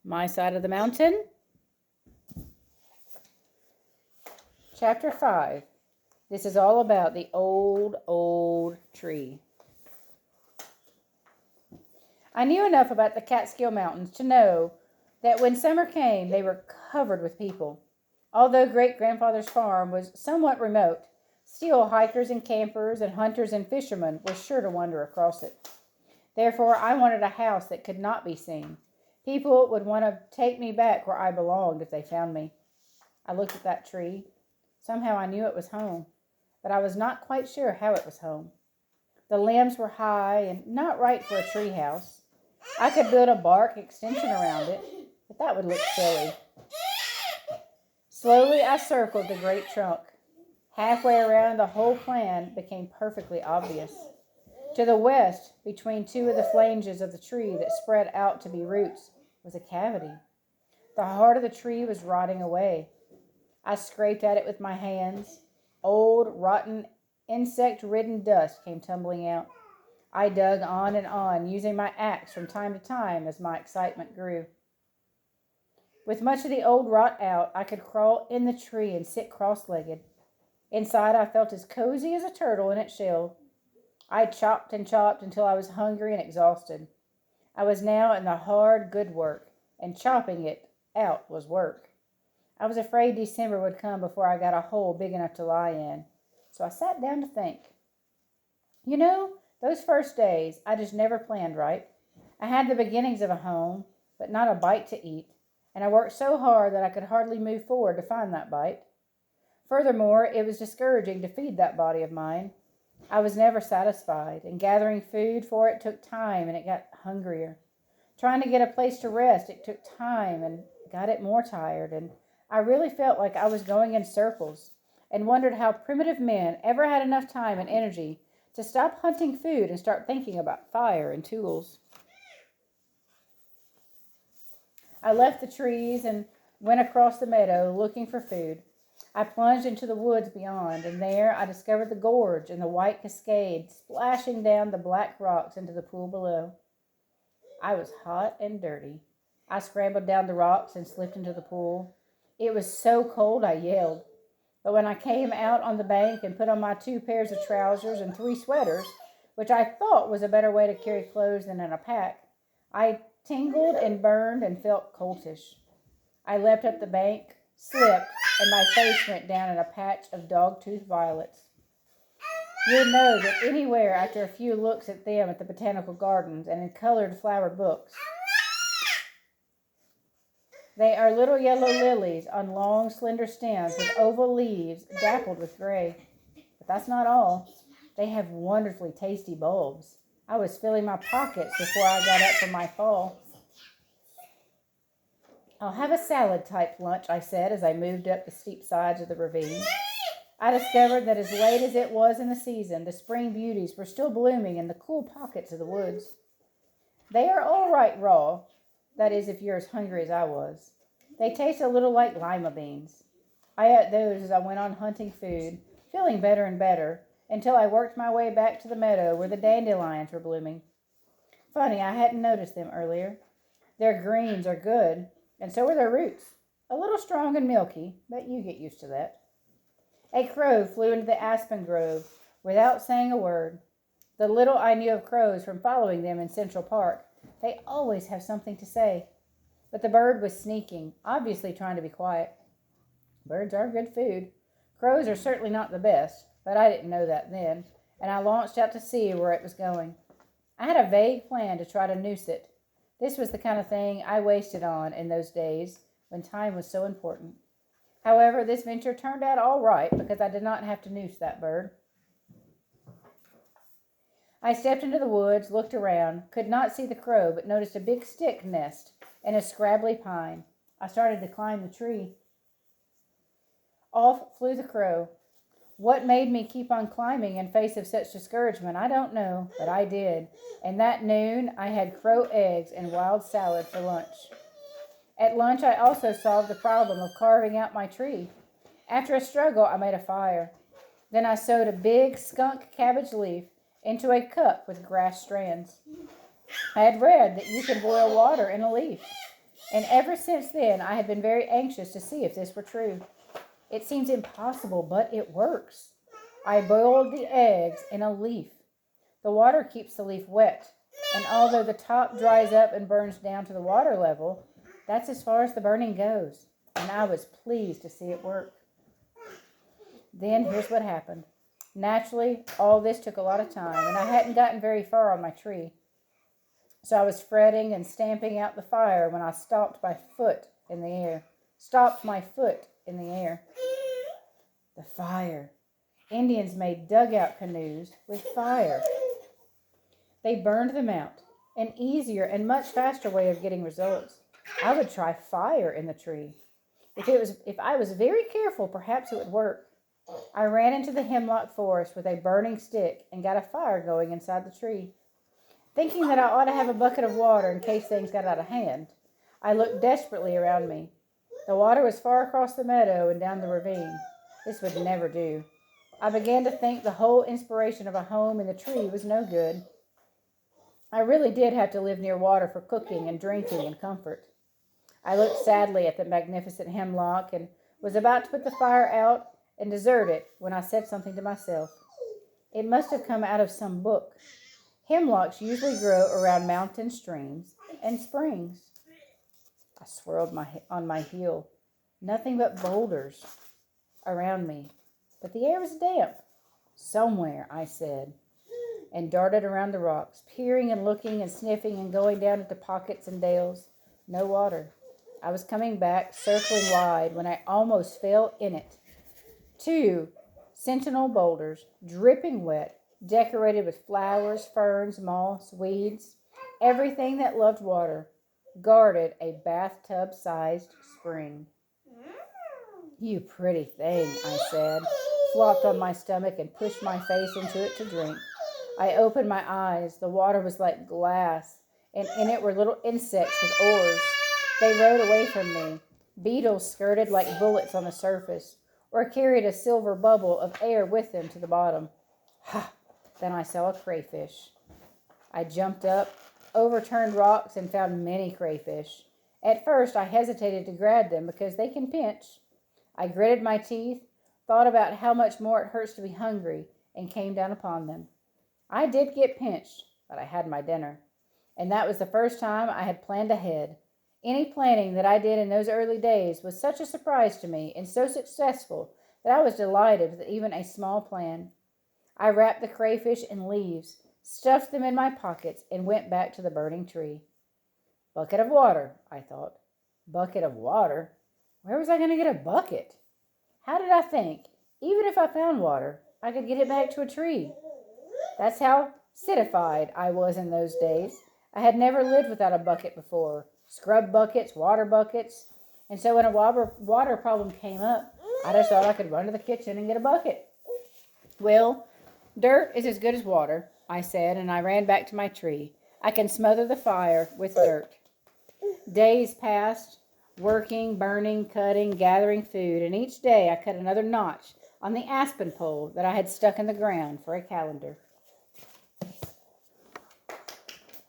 My Side of the Mountain. Chapter 5. This is all about the old tree. I knew enough about the Catskill Mountains to know that when summer came, they were covered with people. Although great-grandfather's farm was somewhat remote, still hikers and campers and hunters and fishermen were sure to wander across it. Therefore, I wanted a house that could not be seen. People would want to take me back where I belonged if they found me. I looked at that tree. Somehow I knew it was home, but I was not quite sure how it was home. The limbs were high and not right for a tree house. I could build a bark extension around it, but that would look silly. Slowly I circled the great trunk. Halfway around, the whole plan became perfectly obvious. To the west, between two of the flanges of the tree that spread out to be roots, was a cavity. The heart of the tree was rotting away. I scraped at it with my hands. Old, rotten, insect-ridden dust came tumbling out. I dug on, using my axe from time to time as my excitement grew. With much of the old rot out, I could crawl in the tree and sit cross-legged. Inside, I felt as cozy as a turtle in its shell. I chopped and chopped until I was hungry and exhausted. I was now in the hard, good work, and chopping it out was work. I was afraid December would come before I got a hole big enough to lie in, so I sat down to think. You know, those first days, I just never planned right. I had the beginnings of a home, but not a bite to eat, and I worked so hard that I could hardly move forward to find that bite. Furthermore, it was discouraging to feed that body of mine. I was never satisfied, and gathering food for it took time, and it got hungrier. Trying to get a place to rest, it took time, and got it more tired, and I really felt like I was going in circles, and wondered how primitive men ever had enough time and energy to stop hunting food and start thinking about fire and tools. I left the trees and went across the meadow looking for food. I plunged into the woods beyond, and there I discovered the gorge and the white cascade splashing down the black rocks into the pool below. I was hot and dirty. I scrambled down the rocks and slipped into the pool. It was so cold I yelled. But when I came out on the bank and put on my 2 pairs of trousers and 3 sweaters, which I thought was a better way to carry clothes than in a pack, I tingled and burned and felt coltish. I leapt up the bank, slipped, and my face went down in a patch of dog-tooth violets. You'll know that anywhere after a few looks at them at the botanical gardens and in colored flower books. They are little yellow lilies on long, slender stems with oval leaves dappled with gray. But that's not all. They have wonderfully tasty bulbs. I was filling my pockets before I got up from my fall. I'll have a salad-type lunch, I said as I moved up the steep sides of the ravine. I discovered that as late as it was in the season, the spring beauties were still blooming in the cool pockets of the woods. They are all right raw, that is, if you're as hungry as I was. They taste a little like lima beans. I ate those as I went on hunting food, feeling better and better, until I worked my way back to the meadow where the dandelions were blooming. Funny, I hadn't noticed them earlier. Their greens are good, and so are their roots. A little strong and milky, but you get used to that. A crow flew into the aspen grove without saying a word. The little I knew of crows from following them in Central Park, they always have something to say. But the bird was sneaking, obviously trying to be quiet. Birds are good food. Crows are certainly not the best, but I didn't know that then, and I launched out to see where it was going. I had a vague plan to try to noose it. This was the kind of thing I wasted on in those days when time was so important. However, this venture turned out all right because I did not have to noose that bird. I stepped into the woods, looked around, could not see the crow, but noticed a big stick nest and a scrabbly pine. I started to climb the tree. Off flew the crow. What made me keep on climbing in face of such discouragement, I don't know, but I did. And that noon, I had crow eggs and wild salad for lunch. At lunch, I also solved the problem of carving out my tree. After a struggle, I made a fire. Then I sewed a big skunk cabbage leaf into a cup with grass strands. I had read that you can boil water in a leaf. And ever since then, I had been very anxious to see if this were true. It seems impossible, but it works. I boiled the eggs in a leaf. The water keeps the leaf wet, and although the top dries up and burns down to the water level, that's as far as the burning goes, and I was pleased to see it work. Then here's what happened. Naturally, all this took a lot of time, and I hadn't gotten very far on my tree. So I was fretting and stamping out the fire when I stopped my foot in the air. The fire. Indians made dugout canoes with fire. They burned them out. An easier and much faster way of getting results. I would try fire in the tree. If I was very careful, perhaps it would work. I ran into the hemlock forest with a burning stick and got a fire going inside the tree. Thinking that I ought to have a bucket of water in case things got out of hand, I looked desperately around me. The water was far across the meadow and down the ravine. This would never do. I began to think the whole inspiration of a home in the tree was no good. I really did have to live near water for cooking and drinking and comfort. I looked sadly at the magnificent hemlock and was about to put the fire out and desert it when I said something to myself. It must have come out of some book. Hemlocks usually grow around mountain streams and springs. I swirled on my heel. Nothing but boulders around me. But the air was damp. Somewhere, I said, and darted around the rocks, peering and looking and sniffing and going down into pockets and dales. No water. I was coming back, circling wide, when I almost fell in it. 2 sentinel boulders, dripping wet, decorated with flowers, ferns, moss, weeds, everything that loved water, guarded a bathtub-sized spring. You pretty thing, I said, flopped on my stomach and pushed my face into it to drink. I opened my eyes. The water was like glass, and in it were little insects with oars. They rode away from me. Beetles skirted like bullets on the surface, or carried a silver bubble of air with them to the bottom. Ha! Then I saw a crayfish. I jumped up, overturned rocks, and found many crayfish. At first, I hesitated to grab them because they can pinch. I gritted my teeth, thought about how much more it hurts to be hungry, and came down upon them. I did get pinched, but I had my dinner. And that was the first time I had planned ahead. Any planning that I did in those early days was such a surprise to me and so successful that I was delighted with even a small plan. I wrapped the crayfish in leaves, stuffed them in my pockets, and went back to the burning tree. Bucket of water, I thought. Bucket of water? Where was I going to get a bucket? How did I think, even if I found water, I could get it back to a tree? That's how citified I was in those days. I had never lived without a bucket before. Scrub buckets, water buckets. And so when a water problem came up, I just thought I could run to the kitchen and get a bucket. Well, dirt is as good as water, I said, and I ran back to my tree. I can smother the fire with dirt. Days passed, working, burning, cutting, gathering food, and each day I cut another notch on the aspen pole that I had stuck in the ground for a calendar.